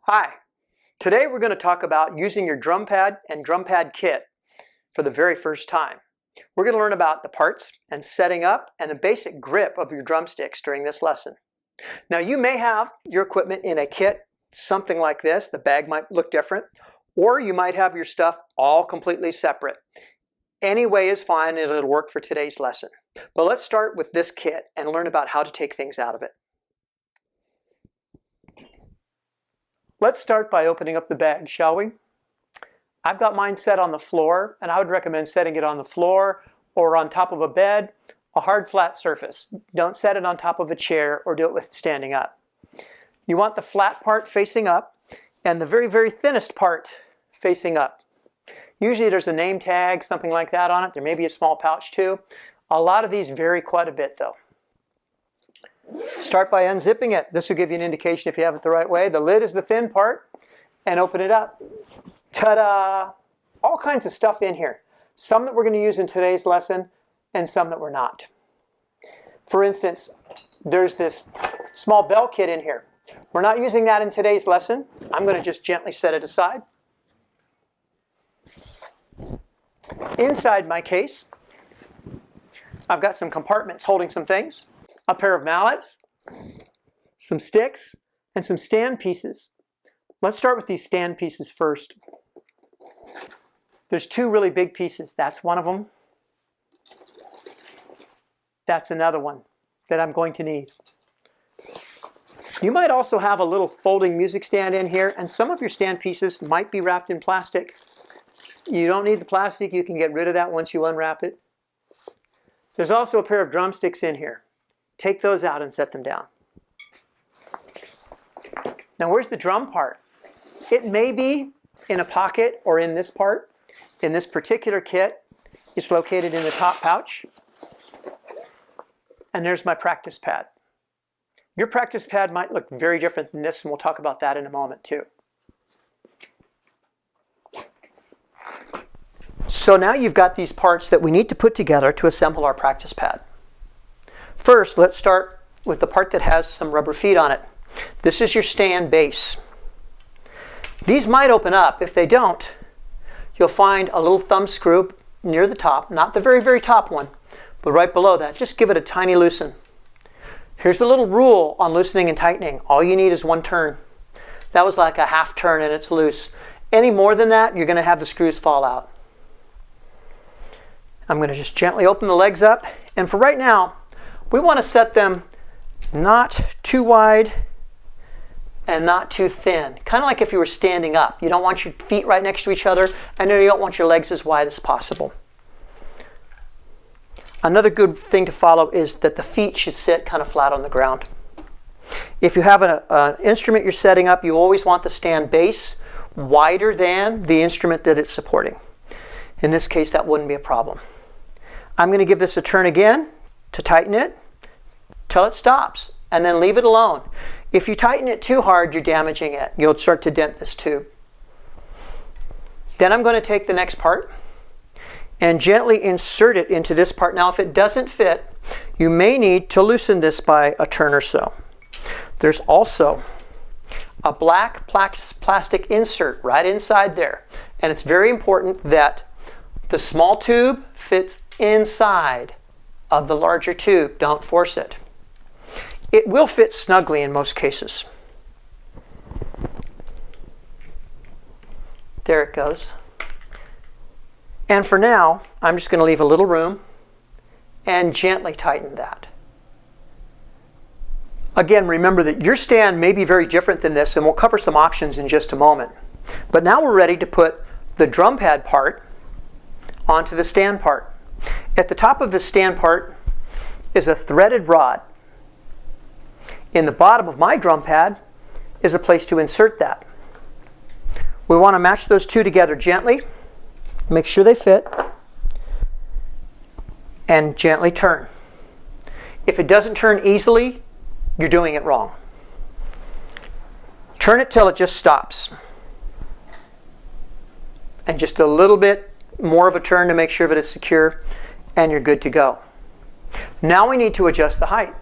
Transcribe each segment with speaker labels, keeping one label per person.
Speaker 1: Hi, today we're going to talk about using your drum pad and drum pad kit for the very first time. We're going to learn about the parts and setting up and the basic grip of your drumsticks during this lesson. Now you may have your equipment in a kit, something like this. The bag might look different, or you might have your stuff all completely separate. Any way is fine and it'll work for today's lesson. But let's start with this kit and learn about how to take things out of it. Let's start by opening up the bag, shall we? I've got mine set on the floor, and I would recommend setting it on the floor or on top of a bed, a hard flat surface. Don't set it on top of a chair or do it with standing up. You want the flat part facing up and the very, very thinnest part facing up. Usually there's a name tag, something like that on it. There may be a small pouch too. A lot of these vary quite a bit though. Start by unzipping it. This will give you an indication if you have it the right way. The lid is the thin part, and open it up. Ta-da! All kinds of stuff in here. Some that we're going to use in today's lesson, and some that we're not. For instance, there's this small bell kit in here. We're not using that in today's lesson. I'm going to just gently set it aside. Inside my case, I've got some compartments holding some things. A pair of mallets, some sticks, and some stand pieces. Let's start with these stand pieces first. There's two really big pieces. That's one of them. That's another one that I'm going to need. You might also have a little folding music stand in here, and some of your stand pieces might be wrapped in plastic. You don't need the plastic. You can get rid of that once you unwrap it. There's also a pair of drumsticks in here. Take those out and set them down. Now where's the drum part? It may be in a pocket or in this part. In this particular kit, it's located in the top pouch. And there's my practice pad. Your practice pad might look very different than this, and we'll talk about that in a moment too. So now you've got these parts that we need to put together to assemble our practice pad. First, let's start with the part that has some rubber feet on it. This is your stand base. These might open up. If they don't, you'll find a little thumb screw near the top, not the very, very top one, but right below that. Just give it a tiny loosen. Here's the little rule on loosening and tightening. All you need is one turn. That was like a half turn and it's loose. Any more than that, you're going to have the screws fall out. I'm going to just gently open the legs up, and for right now, we want to set them not too wide and not too thin. Kind of like if you were standing up. You don't want your feet right next to each other, and you don't want your legs as wide as possible. Another good thing to follow is that the feet should sit kind of flat on the ground. If you have an instrument you're setting up, you always want the stand base wider than the instrument that it's supporting. In this case, that wouldn't be a problem. I'm going to give this a turn again to tighten it till it stops, and then leave it alone. If you tighten it too hard, you're damaging it. You'll start to dent this tube. Then I'm going to take the next part and gently insert it into this part. Now, if it doesn't fit, you may need to loosen this by a turn or so. There's also a black plastic insert right inside there, and it's very important that the small tube fits inside of the larger tube. Don't force it. It will fit snugly in most cases. There it goes. And for now, I'm just going to leave a little room and gently tighten that. Again, remember that your stand may be very different than this, and we'll cover some options in just a moment. But now we're ready to put the drum pad part onto the stand part. At the top of the stand part is a threaded rod. In the bottom of my drum pad is a place to insert that. We want to match those two together gently, make sure they fit, and gently turn. If it doesn't turn easily, you're doing it wrong. Turn it till it just stops. And just a little bit more of a turn to make sure that it's secure, and you're good to go. Now we need to adjust the height.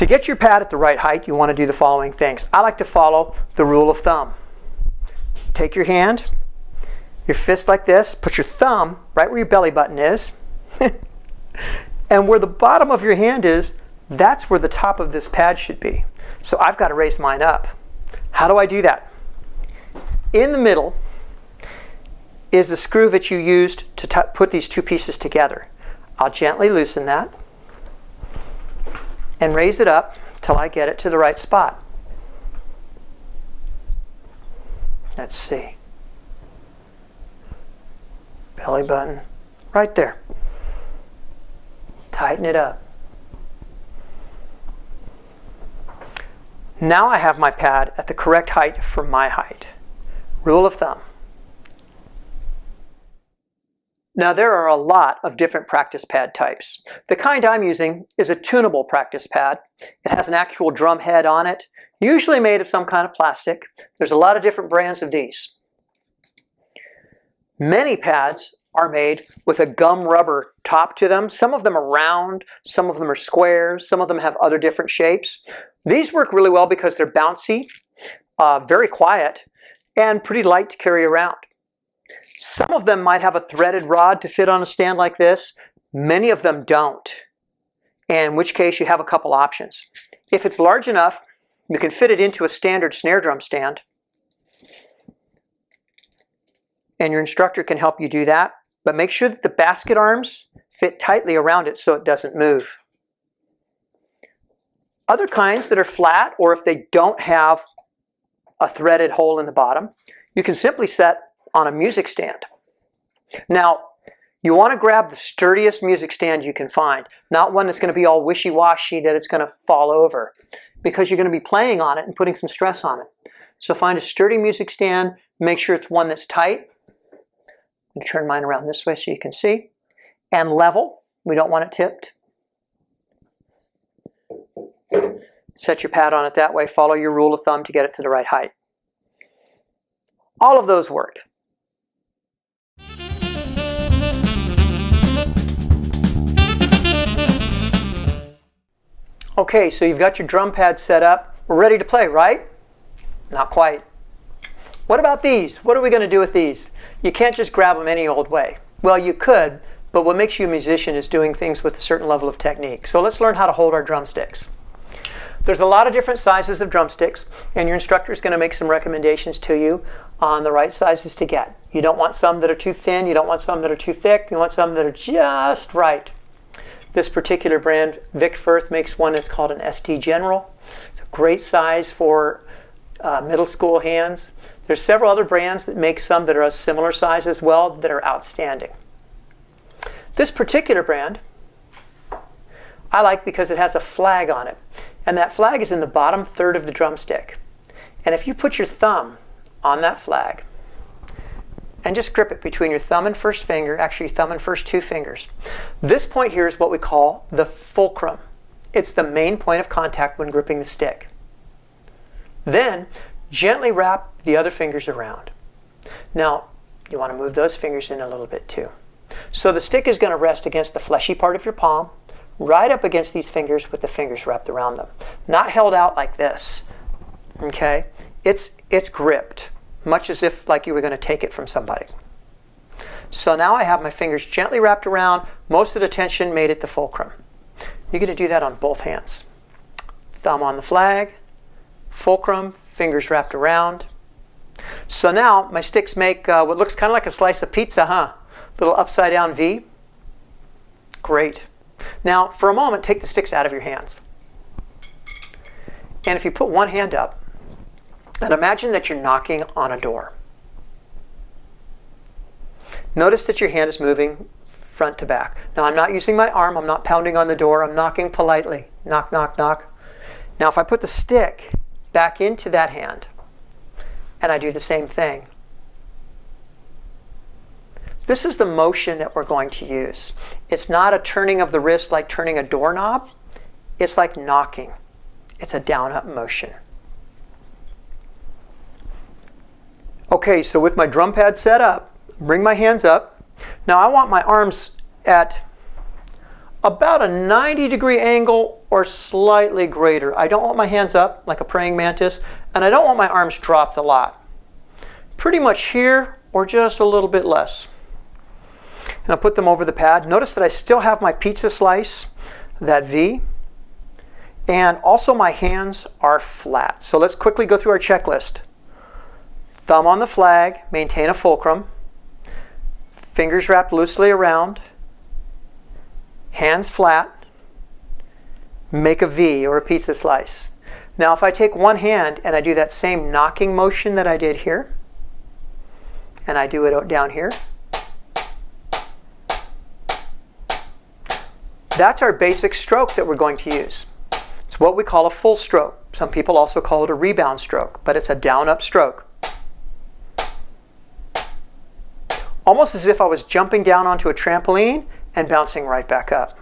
Speaker 1: To get your pad at the right height, you want to do the following things. I like to follow the rule of thumb. Take your hand, your fist like this, put your thumb right where your belly button is, and where the bottom of your hand is, that's where the top of this pad should be. So I've got to raise mine up. How do I do that? In the middle is the screw that you used to put these two pieces together. I'll gently loosen that and raise it up till I get it to the right spot. Let's see. Belly button, right there. Tighten it up. Now I have my pad at the correct height for my height. Rule of thumb. Now there are a lot of different practice pad types. The kind I'm using is a tunable practice pad. It has an actual drum head on it, usually made of some kind of plastic. There's a lot of different brands of these. Many pads are made with a gum rubber top to them. Some of them are round, some of them are square, some of them have other different shapes. These work really well because they're bouncy, very quiet, and pretty light to carry around. Some of them might have a threaded rod to fit on a stand like this. Many of them don't, in which case you have a couple options. If it's large enough, you can fit it into a standard snare drum stand, and your instructor can help you do that, but make sure that the basket arms fit tightly around it so it doesn't move. Other kinds that are flat, or if they don't have a threaded hole in the bottom, you can simply set on a music stand. Now, you want to grab the sturdiest music stand you can find, not one that's going to be all wishy-washy that it's going to fall over, because you're going to be playing on it and putting some stress on it. So find a sturdy music stand, make sure it's one that's tight. I'm going to turn mine around this way so you can see. And level, we don't want it tipped. Set your pad on it that way, follow your rule of thumb to get it to the right height. All of those work. Okay, so you've got your drum pad set up. We're ready to play, right? Not quite. What about these? What are we going to do with these? You can't just grab them any old way. Well, you could, but what makes you a musician is doing things with a certain level of technique. So let's learn how to hold our drumsticks. There's a lot of different sizes of drumsticks, and your instructor is going to make some recommendations to you on the right sizes to get. You don't want some that are too thin, you don't want some that are too thick, you want some that are just right. This particular brand, Vic Firth, makes one that's called an ST General. It's a great size for middle school hands. There's several other brands that make some that are a similar size as well that are outstanding. This particular brand I like because it has a flag on it, and that flag is in the bottom third of the drumstick. And if you put your thumb on that flag and just grip it between your thumb and first finger, actually your thumb and first two fingers, this point here is what we call the fulcrum. It's the main point of contact when gripping the stick. Then gently wrap the other fingers around. Now you want to move those fingers in a little bit too. So the stick is going to rest against the fleshy part of your palm, right up against these fingers with the fingers wrapped around them. Not held out like this, okay? It's gripped, much as if like you were going to take it from somebody. So now I have my fingers gently wrapped around, most of the tension made at the fulcrum. You're going to do that on both hands. Thumb on the flag, fulcrum, fingers wrapped around. So now my sticks make what looks kind of like a slice of pizza, huh? Little upside down V. Great. Now, for a moment, take the sticks out of your hands. And if you put one hand up, and imagine that you're knocking on a door. Notice that your hand is moving front to back. Now, I'm not using my arm. I'm not pounding on the door. I'm knocking politely. Knock, knock, knock. Now, if I put the stick back into that hand, and I do the same thing, this is the motion that we're going to use. It's not a turning of the wrist like turning a doorknob. It's like knocking. It's a down-up motion. Okay, so with my drum pad set up, bring my hands up. Now I want my arms at about a 90-degree angle or slightly greater. I don't want my hands up like a praying mantis, and I don't want my arms dropped a lot. Pretty much here or just a little bit less. And I'll put them over the pad. Notice that I still have my pizza slice, that V, and also my hands are flat. So let's quickly go through our checklist. Thumb on the flag, maintain a fulcrum, fingers wrapped loosely around, hands flat, make a V or a pizza slice. Now if I take one hand and I do that same knocking motion that I did here, and I do it down here, that's our basic stroke that we're going to use. It's what we call a full stroke. Some people also call it a rebound stroke, but it's a down-up stroke. Almost as if I was jumping down onto a trampoline and bouncing right back up.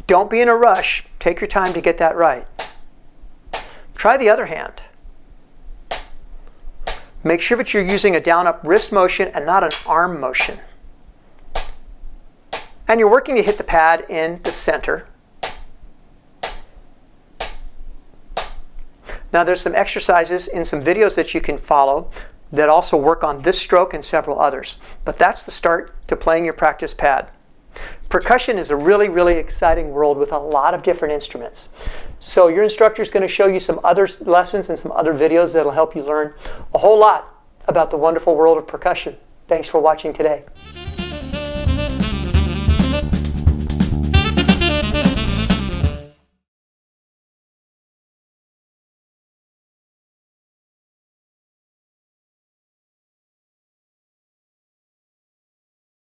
Speaker 1: Don't be in a rush. Take your time to get that right. Try the other hand. Make sure that you're using a down-up wrist motion and not an arm motion. And you're working to hit the pad in the center. Now there's some exercises in some videos that you can follow that also work on this stroke and several others. But that's the start to playing your practice pad. Percussion is a really, really exciting world with a lot of different instruments. So your instructor is going to show you some other lessons and some other videos that will help you learn a whole lot about the wonderful world of percussion. Thanks for watching today.